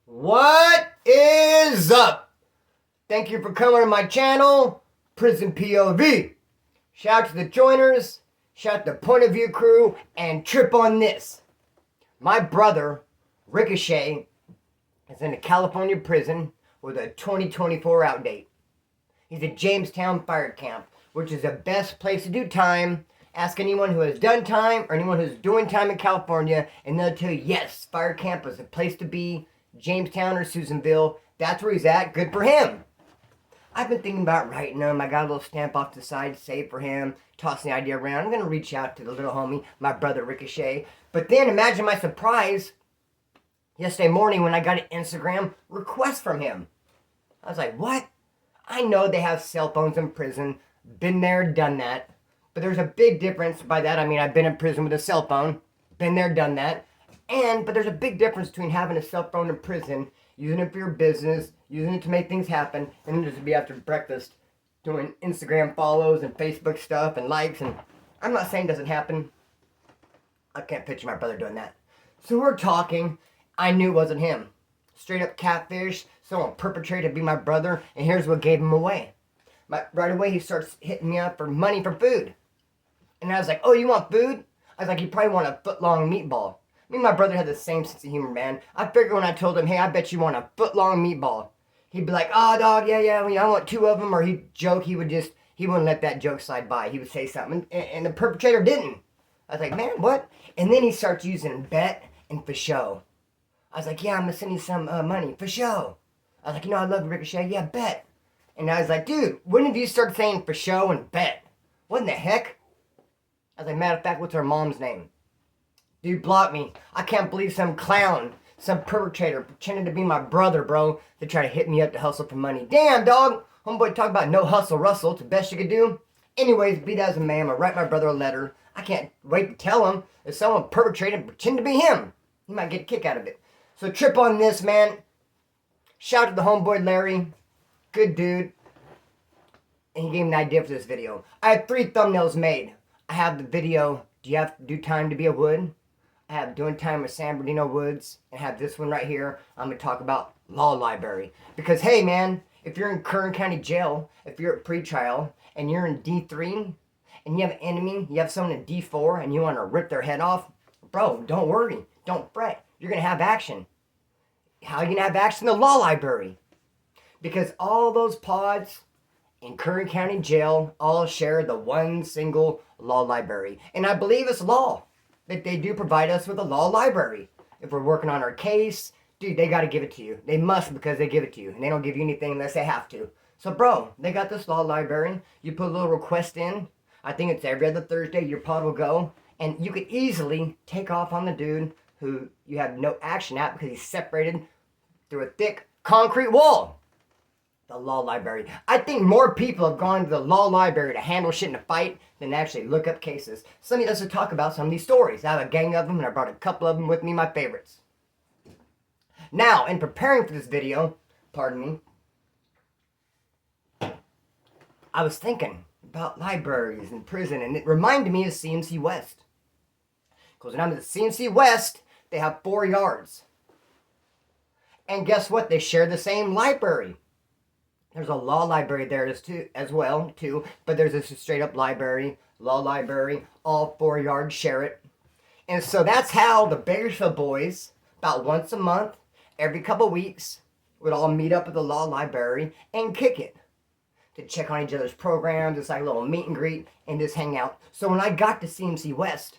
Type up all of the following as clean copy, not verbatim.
What is up? Thank you for coming to my channel, Prison POV. Shout out to the joiners, shout out to the Point of View crew, and trip on this. My brother, Ricochet, is in a California prison with a 2024 out date. He's at Jamestown Fire Camp, which is the best place to do time. Ask anyone who has done time or anyone who's doing time in California, and they'll tell you, yes, Fire Camp is the place to be. Jamestown or Susanville, that's where he's at. Good for him. I've been thinking about writing him. I got a little stamp off the side, save for him, tossing the idea around. I'm going to reach out to the little homie, my brother Ricochet. But then imagine my surprise yesterday morning when I got an Instagram request from him. I was like, what? I know they have cell phones in prison. Been there, done that. But there's a big difference. By that, I mean I've been in prison with a cell phone. Been there, done that. But there's a big difference between having a cell phone in prison, using it for your business, using it to make things happen, and then just be after breakfast doing Instagram follows and Facebook stuff and likes. And I'm not saying it doesn't happen. I can't picture my brother doing that. So we're talking. I knew it wasn't him. Straight up catfish. Someone perpetrated to be my brother, and here's what gave him away. Right away, he starts hitting me up for money for food. And I was like, oh, you want food? I was like, you probably want a foot-long meatball. Me and my brother had the same sense of humor, man. I figured when I told him, hey, I bet you want a foot-long meatball, he'd be like, oh, dog, yeah, I want two of them. Or he'd joke, he wouldn't let that joke slide by. He would say something, and the perpetrator didn't. I was like, man, what? And then he starts using bet and for show. I was like, yeah, I'm going to send you some money, for show. I was like, I love Ricochet, yeah, bet. And I was like, dude, when did you start saying for show and bet? What in the heck? I was like, matter of fact, what's her mom's name? Dude, block me. I can't believe some clown, some perpetrator pretending to be my brother, bro, to try to hit me up to hustle for money. Damn, dog. Homeboy talk about no hustle, Russell. It's the best you could do. Anyways, be that as a man, I'm going to write my brother a letter. I can't wait to tell him if someone perpetrated and pretend to be him. He might get a kick out of it. So trip on this, man. Shout out to the homeboy Larry. Good dude. And he gave me an idea for this video. I have 3 thumbnails made. I have the video, Do You Have to Do Time to Be a Wood? I have Doing Time with San Bernardino Woods, and I have this one right here. I'm going to talk about law library. Because, hey, man, if you're in Kern County Jail, if you're at pretrial, and you're in D3, and you have an enemy, you have someone in D4, and you want to rip their head off, bro, don't worry. Don't fret. You're going to have action. How are you going to have action? In the law library. Because all those pods in Kern County Jail all share the one single law library. And I believe it's law that they do provide us with a law library. If we're working on our case, dude, they got to give it to you. They must, because they give it to you. And they don't give you anything unless they have to. So, bro, they got this law library. You put a little request in. I think it's every other Thursday your pod will go. And you could easily take off on the dude who you have no action at because he's separated through a thick concrete wall. The law library. I think more people have gone to the law library to handle shit in a fight than actually look up cases. So let's talk about some of these stories. I have a gang of them, and I brought a couple of them with me, my favorites. Now, in preparing for this video, pardon me, I was thinking about libraries and prison, and it reminded me of CMC West. Because when I'm at the CMC West, they have 4 yards. And guess what? They share the same library. There's a law library there as well, but there's a straight up library, law library, all 4 yards share it. And so that's how the Bakersfield boys, about once a month, every couple weeks, would all meet up at the law library and kick it. To check on each other's programs, it's like a little meet and greet, and just hang out. So when I got to CMC West,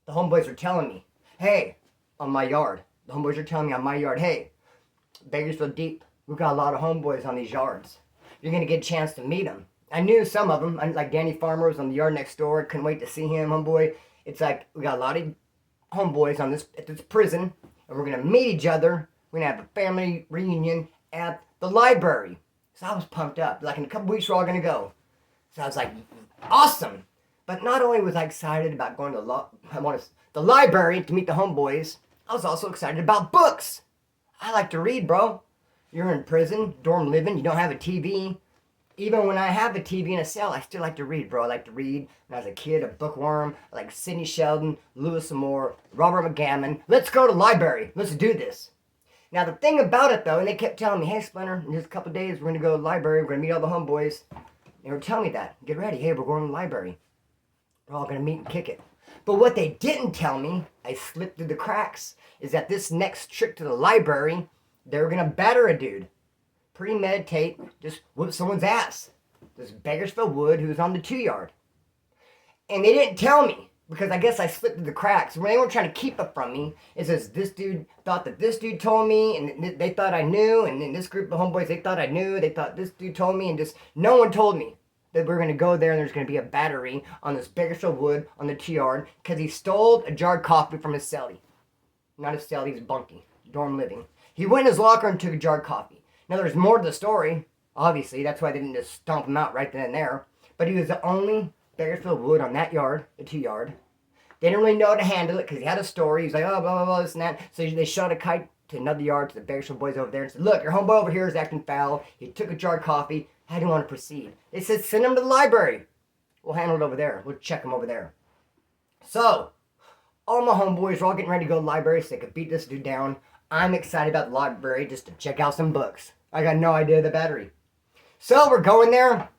the homeboys were telling me, hey, on my yard, hey, Bakersfield Deep, we've got a lot of homeboys on these yards. You're going to get a chance to meet them. I knew some of them, like Danny Farmer was on the yard next door. Couldn't wait to see him, homeboy. It's like we got a lot of homeboys at this prison, and we're going to meet each other. We're going to have a family reunion at the library. So I was pumped up. Like in a couple weeks, we're all going to go. So I was like, awesome. But not only was I excited about going to the library to meet the homeboys, I was also excited about books. I like to read, bro. You're in prison, dorm living, you don't have a TV. Even when I have a TV in a cell, I still like to read, bro. I like to read. When I was a kid, a bookworm, I like Sidney Sheldon, Lewis Moore, Robert McGammon. Let's go to the library. Let's do this. Now, the thing about it, though, and they kept telling me, hey, Splinter, in just a couple days, we're going to go to the library. We're going to meet all the homeboys. They were telling me that. Get ready. Hey, we're going to the library. We're all going to meet and kick it. But what they didn't tell me, I slipped through the cracks, is that this next trip to the library, they were going to batter a dude. Premeditate, just whoop someone's ass. This Bakersfield Wood who was on the 2-yard. And they didn't tell me. Because I guess I slipped through the cracks. When they were trying to keep it from me, it says this dude thought that this dude told me, and they thought I knew, and then this group of homeboys, they thought I knew, they thought this dude told me, and just no one told me that we were going to go there and there's going to be a battery on this Bakersfield Wood on the 2-yard because he stole a jar of coffee from his cellie. Not his cellie, his bunkie, dorm living. He went in his locker and took a jar of coffee. Now there's more to the story, obviously, that's why they didn't just stomp him out right then and there, but he was the only Bakersfield Wood on that yard, the 2-yard. They didn't really know how to handle it because he had a story. He was like, oh, blah, blah, blah, this and that. So they shot a kite to another yard to the Bakersfield boys over there and said, look, your homeboy over here is acting foul. He took a jar of coffee. How do you want to proceed? They said, send him to the library. We'll handle it over there. We'll check him over there. So, all my homeboys were all getting ready to go to the library so they could beat this dude down. I'm excited about the library just to check out some books. I got no idea of the battery. So, we're going there.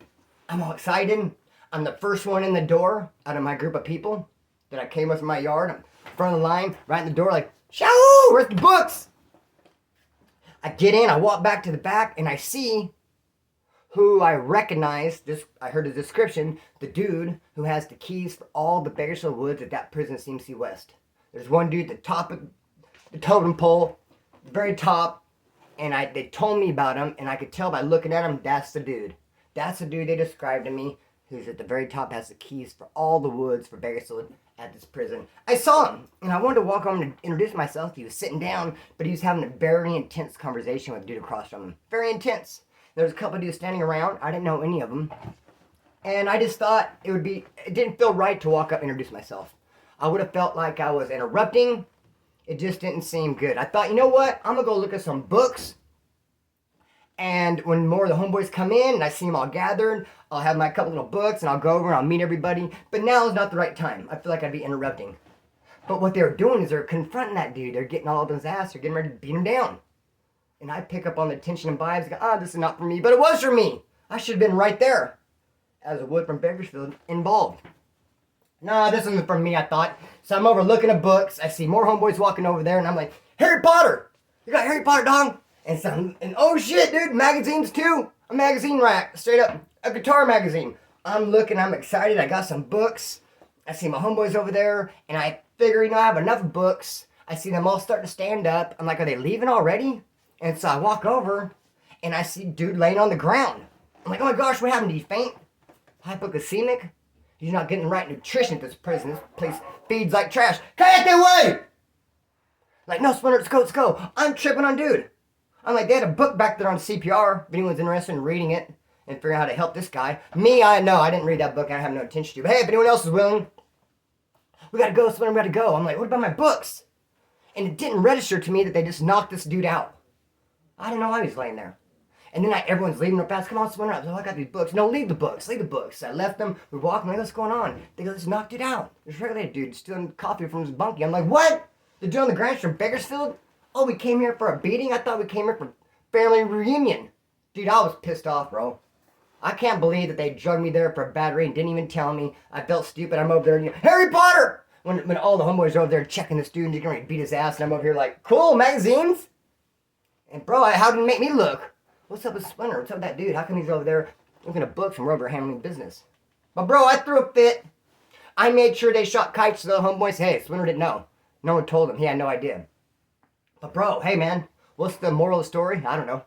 I'm all excited. I'm the first one in the door out of my group of people that I came with from my yard. I'm in front of the line, right in the door, like, shoo, where's the books? I get in, I walk back to the back, and I see who I recognize. I heard the description, the dude who has the keys for all the Bakersfield Woods at that prison, CMC West. There's one dude at the top of the totem pole, the very top, and they told me about him, and I could tell by looking at him, that's the dude. That's the dude they described to me, who's at the very top, has the keys for all the woods for Bakersfield at this prison. I saw him, and I wanted to walk over and introduce myself. He was sitting down, but he was having a very intense conversation with the dude across from him. Very intense. There was a couple of dudes standing around. I didn't know any of them. And I just thought it didn't feel right to walk up and introduce myself. I would have felt like I was interrupting. It just didn't seem good. I thought, you know what? I'm going to go look at some books. And when more of the homeboys come in and I see them all gathered, I'll have my couple little books and I'll go over and I'll meet everybody. But now is not the right time. I feel like I'd be interrupting. But what they're doing is they're confronting that dude. They're getting all up in his ass. They're getting ready to beat him down. And I pick up on the tension and vibes. I go, this is not for me. But it was for me. I should have been right there as a Wood from Bakersfield involved. No, this isn't for me, I thought. So I'm over looking at books. I see more homeboys walking over there. And I'm like, Harry Potter. You got Harry Potter, dog? And oh shit, dude, magazines too. A magazine rack, straight up, a guitar magazine. I'm looking, I'm excited, I got some books. I see my homeboys over there, and I figure, I have enough books. I see them all starting to stand up. I'm like, are they leaving already? And so I walk over, and I see dude laying on the ground. I'm like, oh my gosh, what happened? Did he faint? Hypoglycemic? He's not getting the right nutrition at this prison. This place feeds like trash. Get that way! Like, no, Splinter, let's go. I'm tripping on dude. I'm like, they had a book back there on CPR, if anyone's interested in reading it and figuring out how to help this guy. Me, I know, I didn't read that book, I have no attention to. But hey, if anyone else is willing, we gotta go, Splinter, we gotta go. I'm like, what about my books? And it didn't register to me that they just knocked this dude out. I didn't know why he was laying there. And then everyone's leaving real fast. Come on, Splinter. I was like, I got these books. No, leave the books. So I left them. We're walking. I'm like, what's going on? They go, just knocked it out. There's a regular dude stealing coffee from his bunkie. I'm like, what? The dude on the ground from Bakersfield? Oh, we came here for a beating? I thought we came here for family reunion. Dude, I was pissed off, bro. I can't believe that they drugged me there for a battery and didn't even tell me. I felt stupid. I'm over there, Harry Potter! When all the homeboys are over there checking this dude and getting ready to beat his ass, and I'm over here like, cool, magazines? And bro, how did it make me look? What's up with Splinter? What's up with that dude? How come he's over there looking at books and we're over handling business? But bro, I threw a fit. I made sure they shot kites to the homeboys. Hey, Splinter didn't know. No one told him. He had no idea. But bro, hey man, what's the moral of the story? I don't know.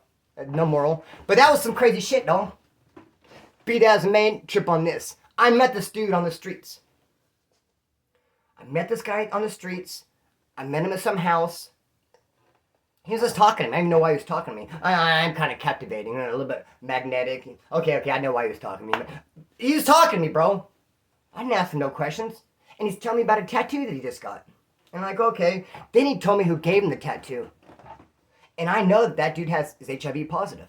No moral. But that was some crazy shit, though. Be that as a main, trip on this. I met this dude on the streets. I met this guy on the streets. I met him at some house. He was just talking to me. I didn't know why he was talking to me. I'm kind of captivating, a little bit magnetic. Okay, I know why he was talking to me. He was talking to me, bro. I didn't ask him no questions. And he's telling me about a tattoo that he just got. And I'm like, okay. Then he told me who gave him the tattoo. And I know that dude is HIV positive.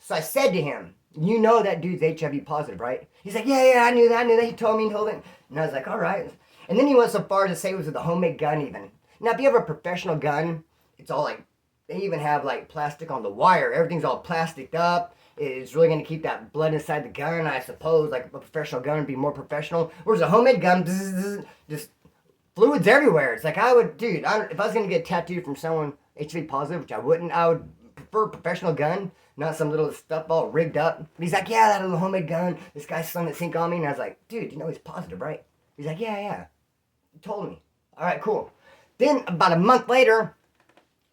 So I said to him, you know that dude's HIV positive, right? He's like, yeah, I knew that. He told me and told it. And I was like, all right. And then he went so far as to say it was with a homemade gun even. Now, if you have a professional gun, it's all like, They even have like plastic on the wire. Everything's all plasticed up. It's really going to keep that blood inside the gun, I suppose. Like a professional gun would be more professional. Whereas a homemade gun, just fluids everywhere. It's like dude, if I was going to get a tattoo from someone HIV positive, which I wouldn't, I would prefer a professional gun, not some little stuff all rigged up. But he's like, yeah, that little homemade gun. This guy slung that sink on me. And I was like, dude, you know he's positive, right? He's like, yeah. He told me. All right, cool. Then about a month later,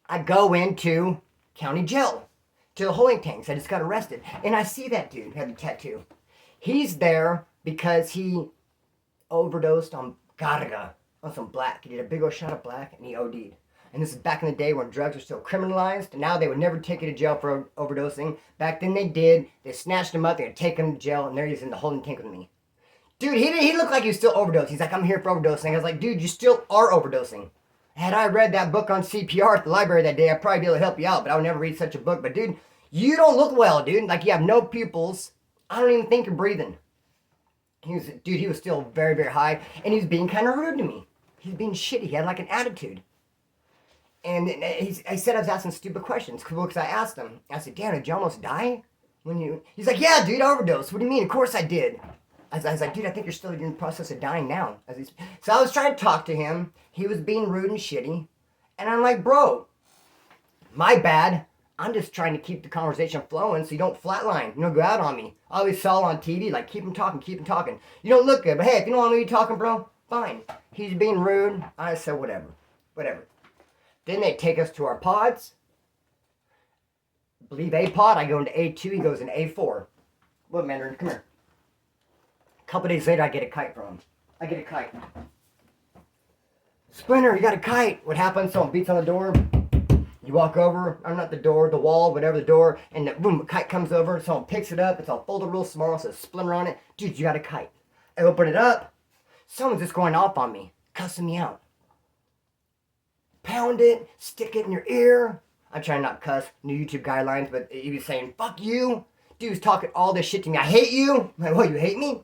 I go into county jail to the holding tanks. I just got arrested. And I see that dude had a tattoo. He's there because he overdosed on Garga, on some black. He did a big old shot of black and he OD'd. And this is back in the day when drugs were still criminalized. Now they would never take you to jail for overdosing. Back then they did. They snatched him up. They would take him to jail. And there he's in the holding tank with me. Dude, he looked like he was still overdosing. He's like, I'm here for overdosing. I was like, dude, you still are overdosing. Had I read that book on CPR at the library that day, I'd probably be able to help you out. But I would never read such a book. But dude, you don't look well, dude. Like you have no pupils. I don't even think you're breathing. He was still very, very high. And he was being kind of rude to me. He was being shitty. He had like an attitude. And I said I was asking stupid questions. Because I asked him. I said, damn, did you almost die? He's like, yeah, dude, I overdosed. What do you mean? Of course I did. I was like, dude, I think you're still in the process of dying now. So I was trying to talk to him. He was being rude and shitty. And I'm like, bro, my bad. I'm just trying to keep the conversation flowing so you don't flatline. You don't go out on me. I always saw on TV, like, keep him talking. You don't look good. But hey, if you don't want me talking, bro, fine. He's being rude. I said, whatever. Then they take us to our pods. I believe A pod. I go into A2. He goes into A4. What, Mandarin? Come here. A couple days later, I get a kite from him. Splinter, you got a kite. What happens? Someone beats on the door. You walk over, or not the door, the wall, whatever the door, and boom, a kite comes over. Someone picks it up. It's all folded real small. It says Splinter on it. Dude, you got a kite. I open it up. Someone's just going off on me, cussing me out. Pound it, stick it in your ear. I'm trying not to cuss, new YouTube guidelines, but he was saying, fuck you. Dude was talking all this shit to me. I hate you. I'm like, what, you hate me?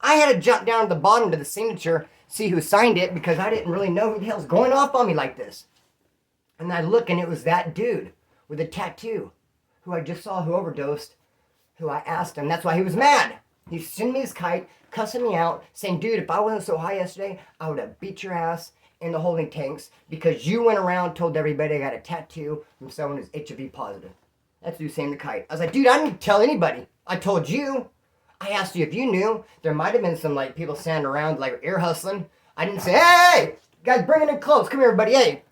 I had to jump down to the bottom to the signature, see who signed it, because I didn't really know who the hell's going off on me like this. And I look, and it was that dude with a tattoo who I just saw who overdosed, who I asked him. That's why he was mad. He sent me his kite, cussing me out, saying, dude, if I wasn't so high yesterday, I would have beat your ass in the holding tanks because you went around told everybody I got a tattoo from someone who's HIV positive. That's who's saying the kite. I was like, dude, I didn't tell anybody. I told you. I asked you if you knew. There might have been some like people standing around like ear hustling. I didn't say, hey, guys, bring it in close. Come here, everybody. Hey.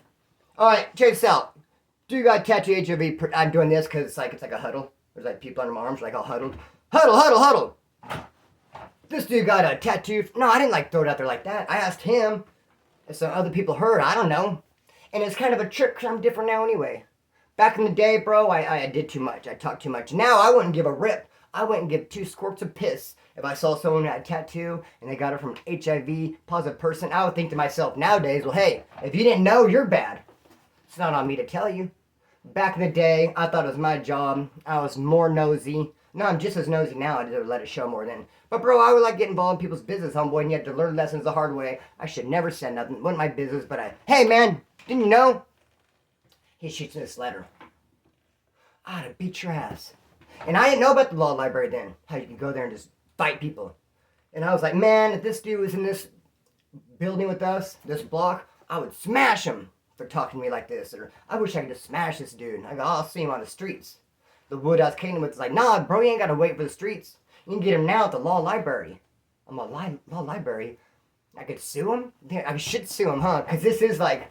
All right, check this out. Do you got tattoo HIV? I'm doing this because it's like a huddle. There's like people under my arms like all huddled. Huddle. This dude got a tattoo. No, I didn't like throw it out there like that. I asked him. And some other people heard. I don't know. And it's kind of a trick because I'm different now anyway. Back in the day, bro, I did too much. I talked too much. Now I wouldn't give a rip. I wouldn't give 2 squirts of piss if I saw someone who had a tattoo and they got it from an HIV positive person. I would think to myself nowadays, well, hey, if you didn't know, you're bad. It's not on me to tell you. Back in the day, I thought it was my job. I was more nosy. No, I'm just as nosy now. I just let it show more then. But bro, I would like get involved in people's business, homeboy, and you have to learn lessons the hard way. I should never say nothing. Wasn't my business, but hey man, didn't you know? He shoots me this letter. I ought to beat your ass. And I didn't know about the law library then. How you can go there and just fight people. And I was like, man, if this dude was in this building with us, this block, I would smash him for talking to me like this. Or I wish I could just smash this dude. I go, I'll see him on the streets. The wood I was kidding with is like, nah, bro, you ain't got to wait for the streets. You can get him now at the law library. I'm a law library. I could sue him? Yeah, I should sue him, huh? Because this is like,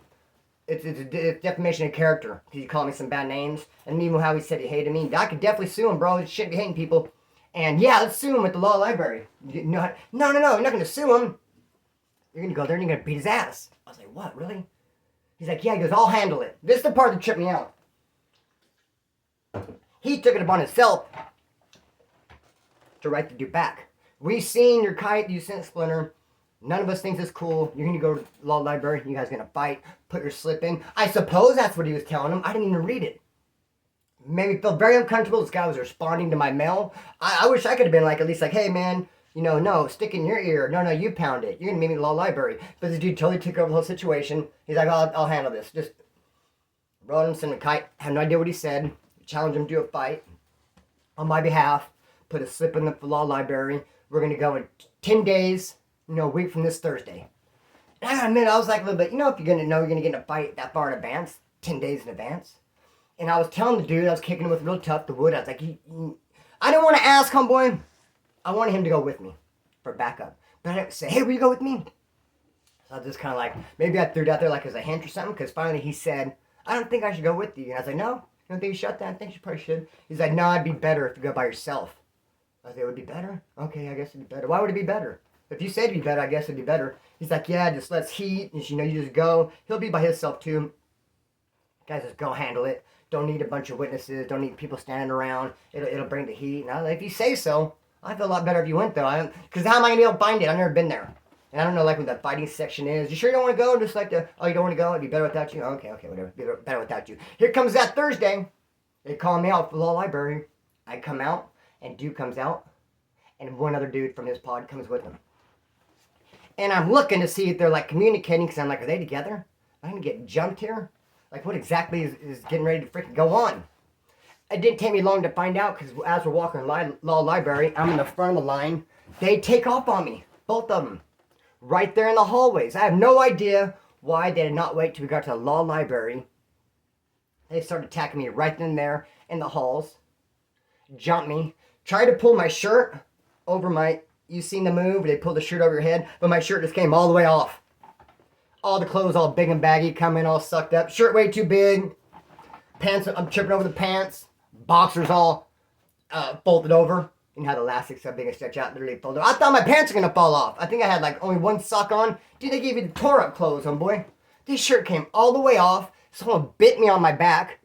it's a defamation of character. He called me some bad names. And even how he said he hated me. I could definitely sue him, bro. He shouldn't be hating people. And yeah, let's sue him at the law library. No, you're not going to sue him. You're going to go there and you're going to beat his ass. I was like, what, really? He's like, yeah, he goes, I'll handle it. This is the part that tripped me out. He took it upon himself to write the dude back. We seen your kite you sent Splinter. None of us thinks it's cool. You're going to go to the law library. You guys going to fight. Put your slip in. I suppose that's what he was telling him. I didn't even read it. Made me feel very uncomfortable. This guy was responding to my mail. I wish I could have been like, at least like, hey, man, you know, no, stick in your ear. No, you pound it. You're going to meet me at the law library. But this dude totally took over the whole situation. He's like, I'll handle this. Just Wrote him, sent him a kite. Had no idea what he said. Challenged him to a fight on my behalf. Put a slip in the law library. We're going to go in 10 days, a week from this Thursday. And I admit, I was like a little bit, if you're going to know you're going to get in a fight that far in advance, 10 days in advance. And I was telling the dude, I was kicking him with real tough, the wood. I was like, I didn't want to ask homeboy. I wanted him to go with me for backup. But I didn't say, hey, will you go with me? So I was just kind of like, maybe I threw it out there like as a hint or something. Because finally he said, I don't think I should go with you. And I was like, no, you don't think you should? I think you probably should. He's like, no, it'd be better if you go by yourself. I was like, it would be better? Okay, I guess it'd be better. Why would it be better? If you said it'd be better, I guess it'd be better. He's like, yeah, just let's heat. And, you just go. He'll be by himself too. Guys, just go handle it. Don't need a bunch of witnesses. Don't need people standing around. It'll bring the heat. And I was like, if you say so, I feel a lot better if you went though. Because how am I going to be able to find it? I've never been there. And I don't know like what the fighting section is. You sure you don't want to go? Just like you don't want to go? It'd be better without you? Okay, whatever. Be better without you. Here comes that Thursday. They call me out for the law library. I come out, and dude comes out, and one other dude from his pod comes with him. And I'm looking to see if they're like communicating, because I'm like, are they together? I'm going to get jumped here? Like, what exactly is getting ready to freaking go on? It didn't take me long to find out, because as we're walking law library, I'm in the front of the line. They take off on me, both of them, right there in the hallways. I have no idea why they did not wait till we got to the law library. They started attacking me right then and there in the halls. Jumped me. Tried to pull my shirt over my... You seen the move? They pulled the shirt over your head, but my shirt just came all the way off. All the clothes all big and baggy, coming all sucked up. Shirt way too big. Pants, I'm tripping over the pants. Boxers all folded over. You know how the elastics so big and stretch out, literally folded over. I thought my pants were going to fall off. I think I had like only one sock on. Dude, they gave me the tore up clothes, homeboy. This shirt came all the way off. Someone bit me on my back.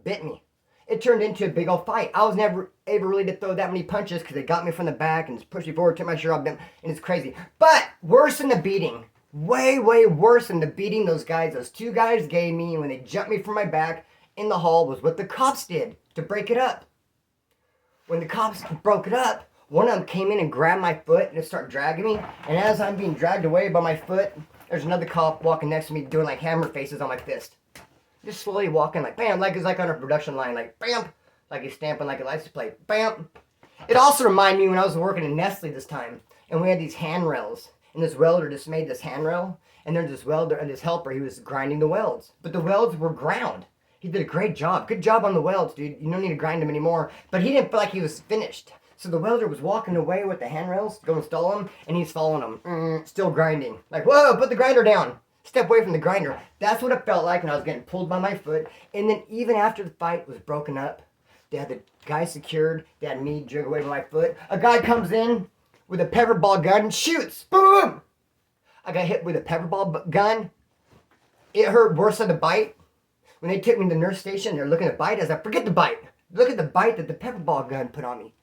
Bit me. It turned into a big old fight. I was never able really to throw that many punches because they got me from the back and just pushed me forward, took my shirt off, and it's crazy. But worse than the beating, way, way worse than the beating those two guys gave me when they jumped me from my back in the hall was what the cops did to break it up. When the cops broke it up, one of them came in and grabbed my foot and started dragging me. And as I'm being dragged away by my foot, there's another cop walking next to me doing like hammer faces on my fist. Just slowly walking like bam, like it's like on a production line, like bam, like he's stamping like a license plate, bam. It also reminded me when I was working in Nestle this time, and we had these handrails, and this welder just made this handrail, and there's this welder and this helper, he was grinding the welds, but the welds were ground. He did a great job. Good job on the welds, dude. You don't need to grind them anymore. But he didn't feel like he was finished. So the welder was walking away with the handrails to go install them, and he's following them, still grinding. Like, whoa, put the grinder down. Step away from the grinder. That's what it felt like when I was getting pulled by my foot. And then even after the fight was broken up, they had the guy secured. They had me drag away from my foot. A guy comes in with a pepper ball gun and shoots. Boom, boom, boom. I got hit with a pepper ball gun. It hurt worse than the bite. When they took me to the nurse station, they're looking at the bite. I was like, forget the bite. Look at the bite that the pepper ball gun put on me.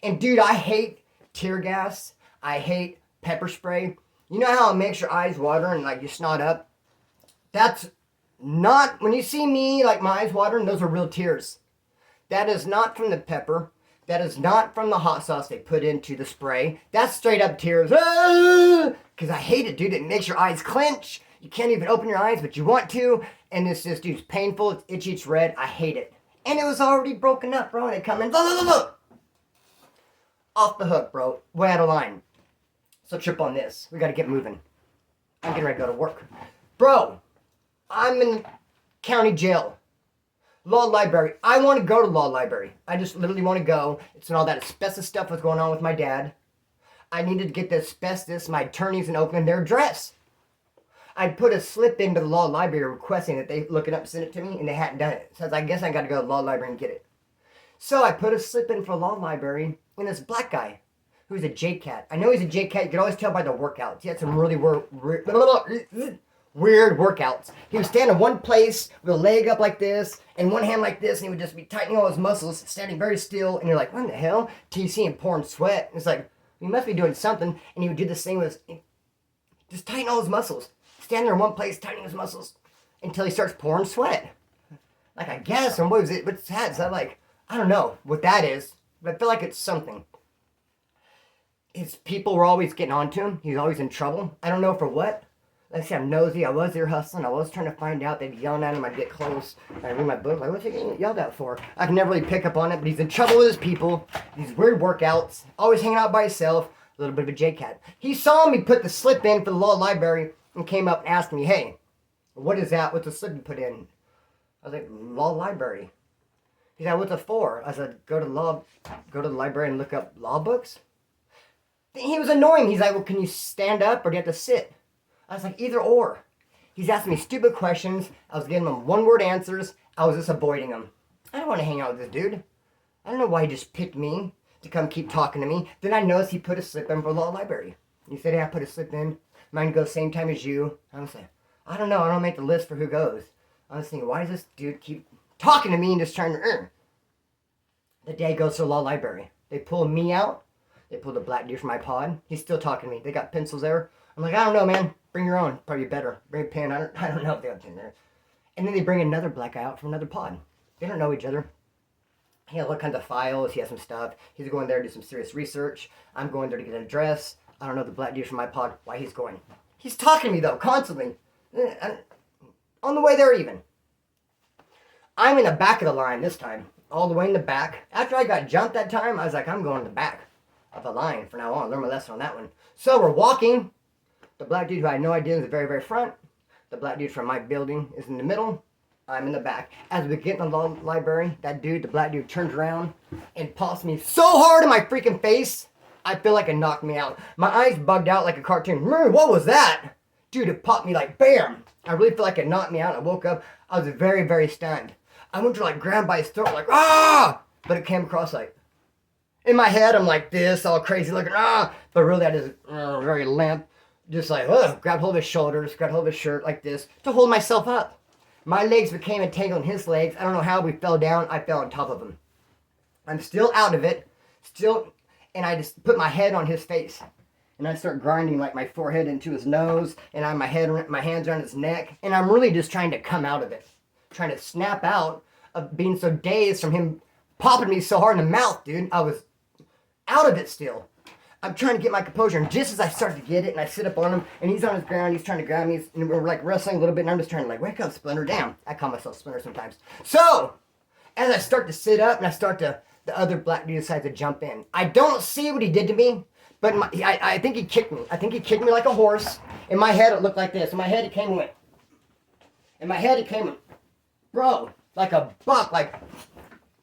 And dude, I hate tear gas. I hate pepper spray. You know how it makes your eyes water and like you snot up? That's not, when you see me like my eyes watering, those are real tears. That is not from the pepper. That is not from the hot sauce they put into the spray. That's straight up tears. Because I hate it, dude. It makes your eyes clench. You can't even open your eyes, but you want to. And it's just, dude, it's painful. It's itchy. It's red. I hate it. And it was already broken up, bro. And it come in. Look. Off the hook, bro. Way out of line. So trip on this. We got to get moving. I'm getting ready to go to work. Bro, I'm in county jail. Law library. I want to go to law library. I just literally want to go. It's when all that asbestos stuff was going on with my dad. I needed to get the asbestos, my attorneys in Oakland, their address. I put a slip into the law library requesting that they look it up and send it to me, and they hadn't done it. So I guess I got to go to the law library and get it. So I put a slip in for the law library, and this black guy, who's a J-Cat. I know he's a J-Cat. You can always tell by the workouts. He had some really weird workouts. He would stand in one place with a leg up like this and one hand like this, and he would just be tightening all his muscles, standing very still, and you're like, what in the hell? Till you see him pouring sweat. And it's like, he must be doing something. And he would do this thing with just tighten all his muscles. Stand there in one place, tightening his muscles until he starts pouring sweat. Like, I guess, and what's that? So I'm like, I don't know what that is, but I feel like it's something. His people were always getting on to him. He's always in trouble. I don't know for what. Like I said, I'm nosy. I was there hustling. I was trying to find out. They'd be yelling at him. I'd get close. I'd read my book. Like, what's he getting yelled at for? I can never really pick up on it, but he's in trouble with his people. These weird workouts. Always hanging out by himself. A little bit of a J-Cat. He saw me put the slip in for the law library and came up and asked me, hey, what is that? What's the slip you put in? I was like, law library. He's like, what's it for? I said, go to the library and look up law books. He was annoying. He's like, well, can you stand up or do you have to sit? I was like, either or. He's asking me stupid questions. I was giving him one-word answers. I was just avoiding him. I don't want to hang out with this dude. I don't know why he just picked me to come keep talking to me. Then I noticed he put a slip in for law library. He said, hey, I put a slip in. Mine goes same time as you. I was like, I don't know. I don't make the list for who goes. I was thinking, why does this dude keep talking to me and just trying to earn? The day goes to the law library. They pull me out. They pull the black dude from my pod. He's still talking to me. They got pencils there. I'm like, I don't know, man. Bring your own. Probably better. Bring a pen. I don't know if they have a pen there. And then they bring another black guy out from another pod. They don't know each other. He has all kinds of files. He has some stuff. He's going there to do some serious research. I'm going there to get an address. I don't know the black dude from my pod, why he's going. He's talking to me, though, constantly. On the way there, even. I'm in the back of the line this time. All the way in the back. After I got jumped that time, I was like, I'm going in the back of the line from now on. Learn my lesson on that one. So we're walking. The black dude who I had no idea is the very, very front. The black dude from my building is in the middle. I'm in the back. As we get in the law library, that dude, the black dude, turns around and pops me so hard in my freaking face, I feel like it knocked me out. My eyes bugged out like a cartoon. What was that? Dude, it popped me like bam. I really feel like it knocked me out. I woke up. I was very, very stunned. I went to like grab by his throat like, ah! But it came across like, in my head, I'm like this, all crazy looking, ah! But really I just, very limp. Just like, grabbed hold of his shoulders, grabbed hold of his shirt like this to hold myself up. My legs became entangled in his legs. I don't know how we fell down. I fell on top of him. I'm still out of it. And I just put my head on his face. And I start grinding like my forehead into his nose. And I have my hands around his neck. And I'm really just trying to come out of it. Trying to snap out of being so dazed from him popping me so hard in the mouth, dude. I was out of it still. I'm trying to get my composure, and just as I start to get it, and I sit up on him, and he's on his ground, he's trying to grab me, and we're like wrestling a little bit, and I'm just trying to like, wake up, Splinter, down. I call myself Splinter sometimes. So, as I start to sit up, and the other black dude decides to jump in. I don't see what he did to me, but I think he kicked me. I think he kicked me like a horse. In my head, it looked like this. In my head, it came and went. In my head, it came and, bro, like a buck, like,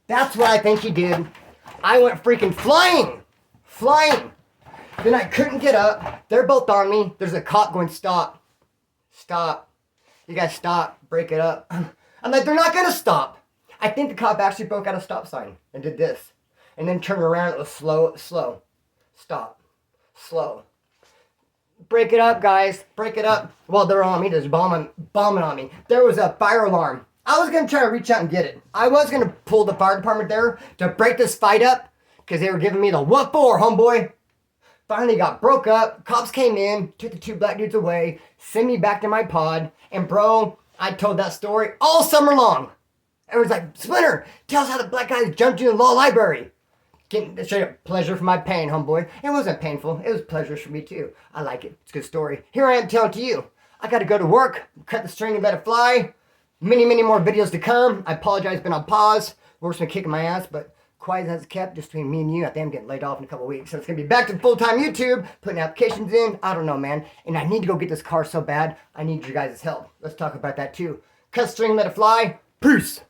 that's what I think he did. I went freaking flying. Then I couldn't get up. They're both on me. There's a cop going, stop. You guys stop. Break it up. I'm like, they're not going to stop. I think the cop actually broke out a stop sign and did this. And then turned around. It was slow. Stop. Slow. Break it up, guys. Break it up. Well, they're on me. There's bombing on me. There was a fire alarm. I was going to try to reach out and get it. I was going to pull the fire department there to break this fight up because they were giving me the what for, homeboy. Finally got broke up. Cops came in, took the two black dudes away, sent me back to my pod. And bro, I told that story all summer long. Everyone's like, Splinter, tell us how the black guys jumped you in the law library. Getting straight up pleasure for my pain, homeboy. It wasn't painful. It was pleasure for me too. I like it. It's a good story. Here I am telling to you. I got to go to work, cut the string and let it fly. Many, many more videos to come. I apologize, been on pause. Work's been kicking my ass, but quiet as it's kept, just between me and you. I think I'm getting laid off in a couple weeks. So it's going to be back to full-time YouTube, putting applications in. I don't know, man. And I need to go get this car so bad. I need your guys' help. Let's talk about that too. Cut string, let it fly. Peace.